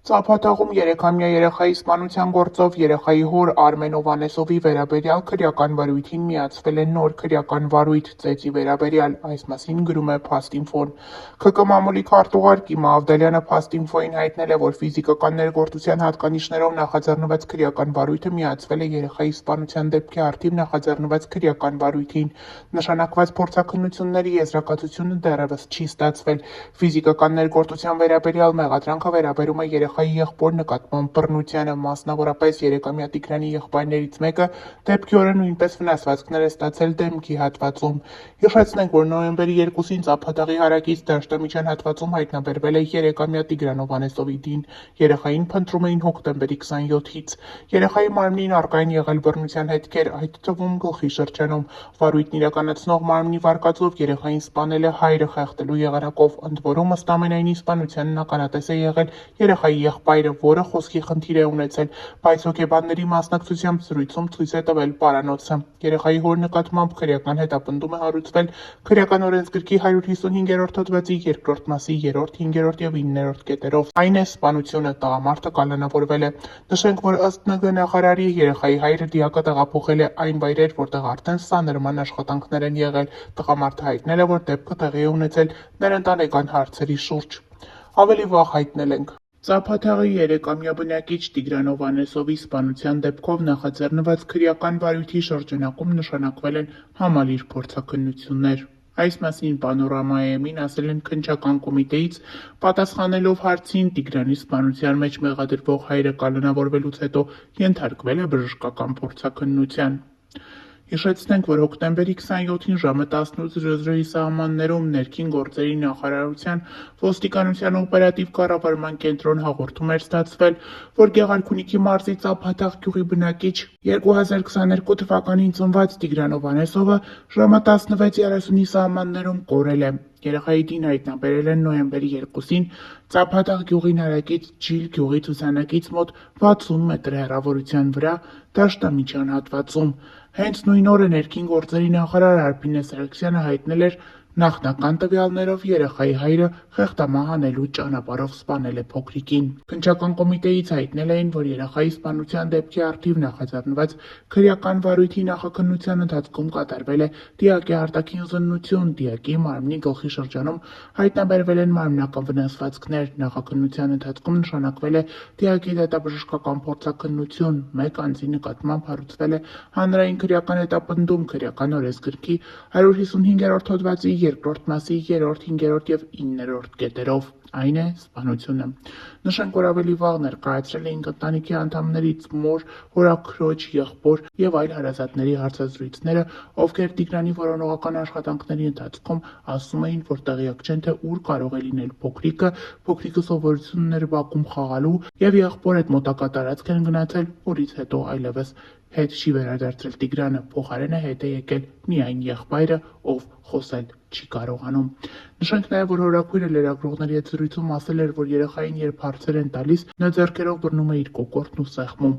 Ծափաթաղում 3-ամյա երեխայի սպանության գործով երեխայի հոր Արմեն Հովհաննեսովի վերաբերյալ քրեական վարույթին միացվել է նոր քրեական վարույթ ծեծի վերաբերյալ, այս մասին գրում է Փաստինֆոն։ ՔԿ մամուլի քարտուղար Կիմա Ավդալյանը Փաստինֆոյին հայտնել է, որ ֆիզիկական ներգործության հատկանիշներով նախաձեռնված քրեական վարույթը միացվել է երեխայի սպանության դեպքի առթիվ նախաձեռնված քրեական վարույթին։ Նշանակված փորձաքննությունների եզրակացությունը դեռևս չի ստացվել։ Ֆիզիկական ներգործության վերաբերյալ մեղադրանքը վերաբերում է երեխայի եղբոր նկատմամբ բռնությանը, մասնավորապես 3-ամյա Տիգրանի եղբայրներից մեկը դեպքի օրը նույնպես վնասվածքներ է ստացել դեմքի հատվածում։ Հիշեցնենք, որ նոյեմբերի 2-ին Ծափաթաղի հարակից դաշտամիջյան հատվածում հայտնաբերվել է 3-ամյա Տիգրան Հովհաննեսովի դին։ Երեխային փնտրում էին հոկտեմբերի 27-ից։ Երեխայի մարմնին առկա են եղել բռնության հետքեր, այդ թվում գլխի շրջանում։ Վարույթն իրականացնող մարմնի վարկածով երեխային սպանել է հայրը խեղդելու եղանակով, ընդ որում ըստ ամենայնի սպանությանն ականատես է եղել երեխայի եղբայրը, որը խոսքի խնդիր է ունեցել, բայց հոգեբանների մասնակցությամբ զրույցում ցույց է տվել պարանոցը։ Երեխայի հոր նկատմամբ քրեական հետապնդում է հարուցվել Քրեական օրենսգրքի 155-րդ հոդվածի 2-րդ մասի 3-րդ, 5-րդ եւ 9-րդ կետերով։ Այն է սպանությունը, տղամարդը կալանավորվել է։ Նշենք, որ ըստ ՆԳ նախարարի երեխայի հայրը դիակը տեղափոխել է այն վայրեր, որտեղ արդեն սանրման աշխատանքներ են եղել։ Տղամարդը հայտնել է, որ դեպքը տեղի է ունեցել նրա ընտանեկան հարցերի շուրջ։ Ավելի վաղ հայտնել ենք. Ծափաթաղի 3-ամյա բնակիչ Տիգրան Հովհաննեսովի սպանության դեպքով նախաձեռնված քրեական վարույթի շրջանակում նշանակվել են համալիր փորձաքննություններ։ Այս մասին Պանորամայեմին ասել են քննչական կոմիտեից, պատասխանելով հարցին Տիգրանի սպանության մեջ մեղադրվող հայրը կալանավորվելուց հետո ենթարկվել է բժշկական փորձաքննության։ Հիշեցնենք, որ հոկտեմբերի 27-ին ժամը 18:00-ի սահմաններում Ներքին գործերի նախարարության ոստիկանության օպերատիվ կառավարման կենտրոն հաղորդում էր ստացվել, որ Գեղարքունիքի մարզի Ծափաթաղ գյուղի բնակիչ 2022 թվականին ծնված Տիգրան Հովհաննեսովը ժամը 16:30-ի սահմաններում կորել է։ Երեխայի դին հայտնաբերել են նոյեմբերի 2-ին Ծափաթաղ գյուղին հարակից Ջիլ գյուղի ցուցանակից մոտ 60 մետր հեռավորության վրա դաշտամիջյան հատվածում։ Հենց նույն օրը Ներքին գործերի նախարար Արփինե Սարգսյանը հայտնել էր նախնական տվյալներով երեխայի հայրը խեղդամահ անելու ճանապարհով սպանել է փոքրիկին։ Քննչական կոմիտեից հայտնել էին, որ երեխայի սպանության դեպքի առթիվ նախաձեռնված քրեական վարույթի նախաքննության ընթացքում կատարվել է դիակի արտաքին զննություն, դիակի մարմնի գլխի շրջանում հայտնաբերվել են մարմնական վնասվածքներ, նախաքննության ընթացքում նշանակվել է դիակի դատաբժշկական փորձաքննություն, մեկ անձի նկատմամբ հարուցվել է հանրային քրեական հետապնդում Քրեական օրենսգրքի 155-րդ հոդվածի 2-րդ մասի 3-րդ, 5-րդ եւ 9-րդ կետերով, այն է սպանությունը։ Նշենք, որ ավելի վաղ ներկայացրել էինք ընտանիքի անդամներից մոր, հորաքրոջ, եղբոր եւ այլ հարազատների հարցազրույցները, ովքեր Տիգրանի որոնողական աշխատանքների ընթացքում ասում էին, որ տեղյակ չեն, թե ուր կարող է լինել փոքրիկը սովորություն ուներ բակում խաղալու եւ եղբոր հետ մոտակա տարածք են գնացել, որից հետո այլևս հետ չի վերադարձել Տիգրանը, փոխարենը հետ է եկել միայն եղբայրը, ով խոսել չի կարողանում։ Նշենք նաև, որ հորաքույրը լրագրողների հետ զրույցում ասել էր, որ երեխային երբ հարցեր են տալիս, նա ձեռքերով բռնում է իր կոկորդն ու սեղմում։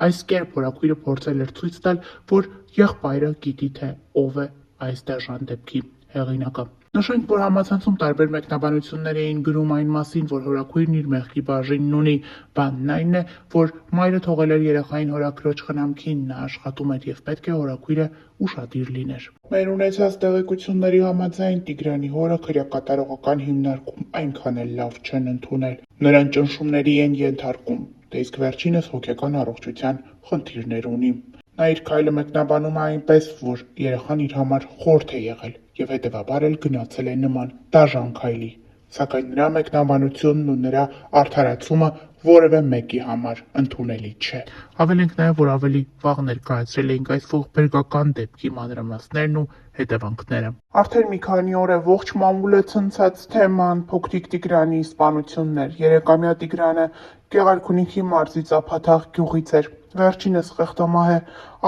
Այս կերպ հորաքույրը փորձել էր ցույց տալ, որ եղբայրը գիտի, թե ով է այս դաժան դեպքի հեղինակը։ Նշենք, որ համացանցում տարբեր մեկնաբանություններ էին գրում այն մասին, որ հորաքույրն իր մեղքի բաժինն ունի։ Բանն այն է, որ մայրը թողել էր երեխային հորաքրոջ խնամքին, նա աշխատում էր եւ պետք է հորաքույրը ուշադիր լիներ։ Մեր ունեցած տեղեկությունների համաձայն Տիգրանի հորը քրեակատարողական հիմնարկում այնքան էլ լավ չեն ընդունել։ Նրան ճնշումների են ենթարկում, դե իսկ վերջինս հոգեկան առողջության խնդիրներ ունի։ Նա իր քայլը մեկնաբանում է այնպես, որ երեխան իր համար խորթ է եղել եւ հետեւաբար էլ գնացել է նման դաժան քայլի, սակայն նրա մեկնաբանությունն ու նրա արդարացումը որևէ մեկի համար ընդունելի չէ։ Հավելենք նաև, որ ավելի վաղ ներկայացրել էինք այս ողբերգական դեպքի մանրամասներն ու հետևանքները։ Արդեն մի քանի օր է ողջ մամուլը ցնցած թեման փոքրիկ Տիգրանի սպանությունն էր։ 3-ամյա Տիգրանը Գեղարքունիքի մարզի Ծափաթաղ գյուղից էր։ Վերջինս խեղդամահ է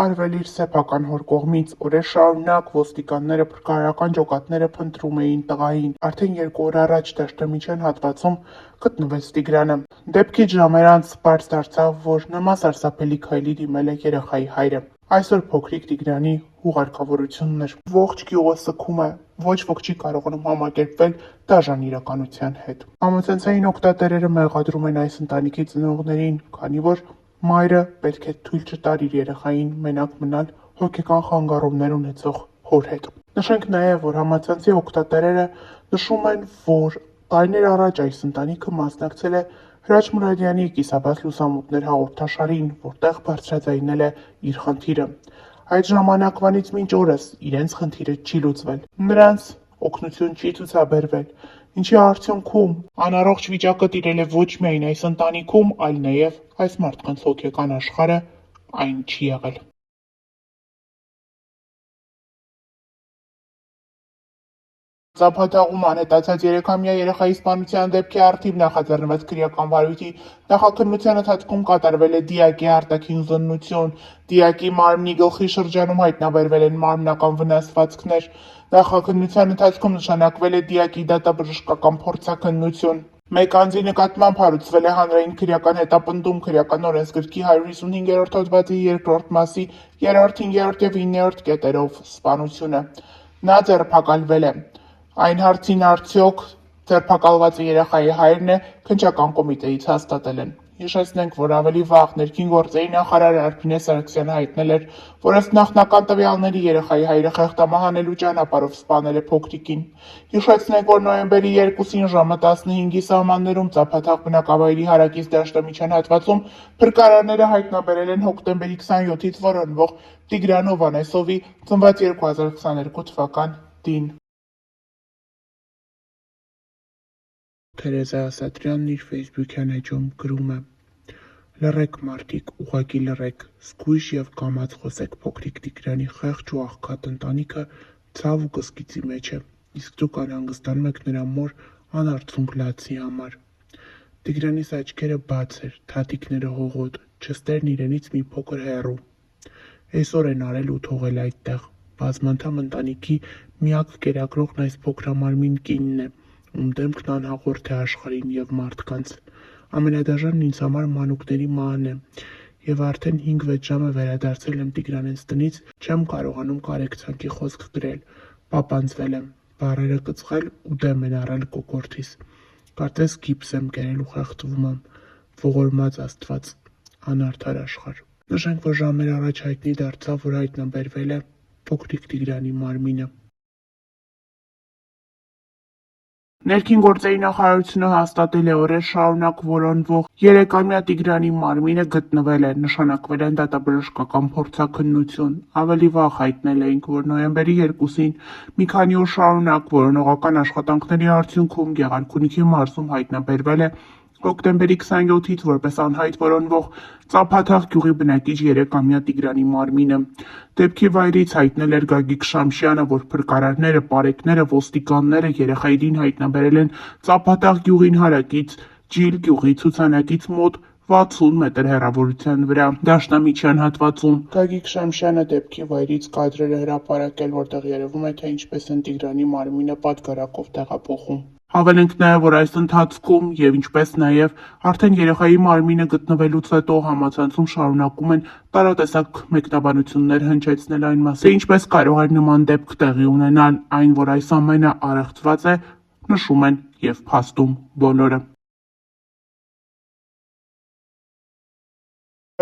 արվել իր սեփական հոր կողմից։ Օրեր շարունակ ոստիկանները փրկարարական ջոկատները փնտրում էին տղային։ Արդեն 2 օր առաջ դաշտամիջյան հատվածում գտնվեց Տիգրանը։ Դեպքից ժամեր անց պարզ դարձավ, որ նման սարսափելի քայլի դիմել է երեխայի հայրը։ Այսօր փոքրիկ Տիգրանի ուղարկավորությունն էր։ Ողջ գյուղը սգում է, ոչ ոք չի կարողանում համակերպվել դաժան իրականության հետ։ Համացանցային օգտատերերը մեղադրում են այս ընտանիքի ծնողներին, քանի որ մայրը պետք է թույլ չտար իր երեխային մենակ մնալ հոգեկան խանգարումներ ունեցող հոր հետ։ Նշենք նաև, որ համացանցի օգտատերերը նշում են, որ տարիներ առաջ այս ընտանիքը մասնակցել է Հրաչ Մուրադյանի «Կիսաբաց լուսամուտներ» հաղորդաշարին, որտեղ բարձրաձայնել է իր խնդիրը։ Այդ ժամանակվանից մինչ օրս իրենց խնդիրը չի լուծվել։ Նրանց օգնություն չի ցուցաբերվել, ինչի արդյունքում անառողջ վիճակը տիրել է ոչ միայն այս ընտանիքում, այլ նաև այս մարդկանց հոգեկան աշխարհը այն չի եղել։ Ծափաթաղում անհետացած 3-ամյա երեխայի սպանության դեպքի առթիվ նախաձեռնված քրեական վարույթի նախաքննության ընթացքում կատարվել է դիակի արտաքին զննություն, դիակի մարմնի գլխի շրջանում հայտնաբերվել են մարմնական վնասվածքներ, նախաքննության ընթացքում նշանակվել է դիակի դատաբժշկական փորձաքննություն։ Մեկ անձի նկատմամբ հարուցվել է հանրային քրեական հետապնդում քրեական օրենսգրքի 155-րդ հոդվածի 2-րդ մասի 3-րդ, 5-րդ եւ 9-րդ կետերով սպանությունը։ Նա ձերբակալվել է։ Այն հարցին արդյոք ձերբակալվածի երեխայի հայրն է, քննչական կոմիտեից հաստատել են։ Հիշեցնենք, որ ավելի վաղ ներքին գործերի նախարար Արփինե Սարգսյանը հայտնել էր, որ ըստ նախնական տվյալների երեխայի հայրը խեղդամահանելու ճանապարհով սպանել է փոքրիկին։ Հիշեցնենք, որ նոյեմբերի 2-ին ժամը 15-ի սահմաններում Ծափաթաղ բնակավայրի հարակից դաշտամիջյան հատվածում փրկարարները հայտնաբերել են հոկտեմբերի 27-ից որոնվող Տիգրան Հովհաննեսովի ծնված 2022 թվական դին։ Թերեզա Ասատրյանն իր ֆեյսբուքյան էջում գրում է. «Լռեք մարդիկ, ուղղակի լռեք, զգույշ և կամաց խոսեք, փոքրիկ Տիգրանի խեղճ ու աղքատ ընտանիքը ցավ ու կսկիծի մեջ է, իսկ դուք անհանգստանում եք նրա մոր անարցունք լացի համար»։ Տիգրանիս աչքերը բաց էր, թաթիկները հողոտ, չստերն իրենից մի փոքր հեռու։ Այսօր են արել ու թողել այդտեղ։ Բազմանդամ ընտանիքի միակ կերակրողն այս փոքրամարմին կինն է, ում դեմքն անհաղորդ է աշխարհին և մարդկանց։ Ամենադաժանն ինձ համար մանուկների մահն է, և արդեն 5-6 ժամ է վերադարձել եմ Տիգրանենց տնից, չեմ կարողանում կարեկցանքի խոսք գրել, պապանձվել եմ, բառերը կծղել ու դեմ են առել կոկորդիս։ Կարծես գիպս եմ կերել ու խեղդվում եմ, ողորմած Աստված, անարդար աշխարհ։ Նշենք, որ ժամեր առաջ հայտնի դարձավ, որ հայտնաբերվել է փոքրիկ Տիգրանի մարմինը։ Ներքին գործերի նախարարությունը հաստատել է օրեր շարունակ որոնվող 3-ամյա Տիգրանի մարմինը գտնվել է, նշանակվել են դատաբժշկական փորձաքննություն։ Ավելի վաղ հայտնել էինք, որ նոյեմբերի 2-ին մի քանի օր շարունակ որոնողական աշխատանքների արդյունքում Գեղարքունիքի մարզում հայտնաբերվել է հոկտեմբերի 27-ից որպես անհայտ որոնվող Ծափաթաղ գյուղի բնակիչ 3-ամյա Տիգրանի մարմինը։ Դեպքի վայրից հայտնել էր Գագիկ Շամշյանը, որ փրկարարները, պարեկները, ոստիկանները երեխային հայտնաբերել են Ծափաթաղ գյուղին հարակից Ջիլ գյուղի ցուցանակից մոտ 60 մետր հեռավորության վրա դաշտամիջյան հատվածում։ Գագիկ Շամշյանը դեպքի վայրից կադրեր է հրապարակել, որտեղ երևում է, թե ինչպես են Տիգրանի մարմինը պատգարակով տեղափոխում։ Հավելենք նաև, որ այս ընթացքում և ինչպես նաև արդեն երեխայի մարմինը գտնվելուց հետո համացանցում շարունակում են տարատեսակ մեկնաբանություններ հնչեցնել այն մասին, թե ինչպես կարող էր նման դեպք տեղի ունենալ, այն, որ այս ամենը առեղծված է, նշում են և փաստում բոլորը։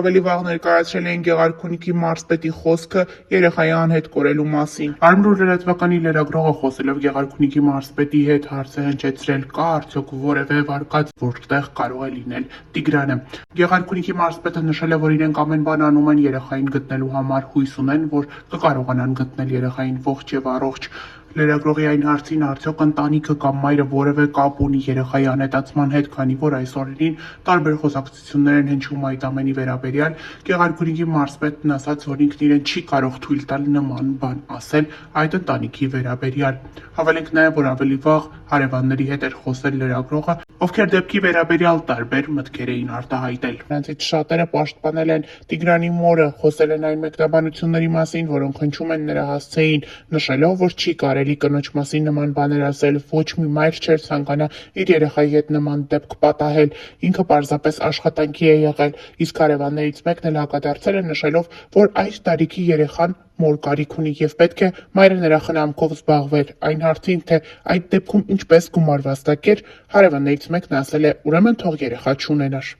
Ավելի վաղ ներկայացրել էին Գեղարքունիքի մարզպետի խոսքը երեխայի անհետ կորելու մասին։ Արմրուր լրատվականի լրագրողը խոսելով Գեղարքունիքի մարզպետի հետ հարց է հնչեցրել՝ կա արդյոք որևէ վարկած, որտեղ կարող է լինել Տիգրանը։ Գեղարքունիքի մարզպետը նշել է, որ իրենք ամեն բան անում են երեխային գտնելու համար, հույս ունեն, որ կկարողանան գտնել երեխային ողջ և առողջ։ Լրագրողի այն հարցին արդյոք ընտանիքը կամ մայրը որևէ կապ ունի երեխայի անհետացման հետ, քանի որ այս օրերին տարբեր խոսակցություններ են հնչում այդ ամենի վերաբերյալ, Գեղարքունիքի մարզպետն ասաց, որ ինքն իրեն չի կարող թույլ տալ նման բան ասել այդ ընտանիքի վերաբերյալ։ Հավելենք նաև, որ ավելի վաղ հարևանների հետ էր խոսել լրագրողը, ովքեր դեպքի վերաբերյալ տարբեր մտքեր էին արտահայտել։ Նրանցից շատերը պաշտպանել են Տիգրանի մորը, խոսել են այն մեկնաբանությունների մասին, որոնք հնչում են նրա հասցեին, նշելով, որ չի կարելի կարելի կնոջ մասին նման բաներ ասել, ոչ մի մայր չէր ցանկանա իր երեխայի հետ նման դեպք պատահել, ինքը պարզապես աշխատանքի է եղել, իսկ հարևաններից մեկն էլ հակադարձել է նշելով, որ այս տարիքի երեխան մոր կարիք ունի և պետք է մայրը նրա խնամքով զբաղվեր, այն հարցին, թե այդ դեպքում ինչպես գումար վաստակեր, հարևաններից մեկն ասել է՝ ուրեմն թող երեխա չունենար։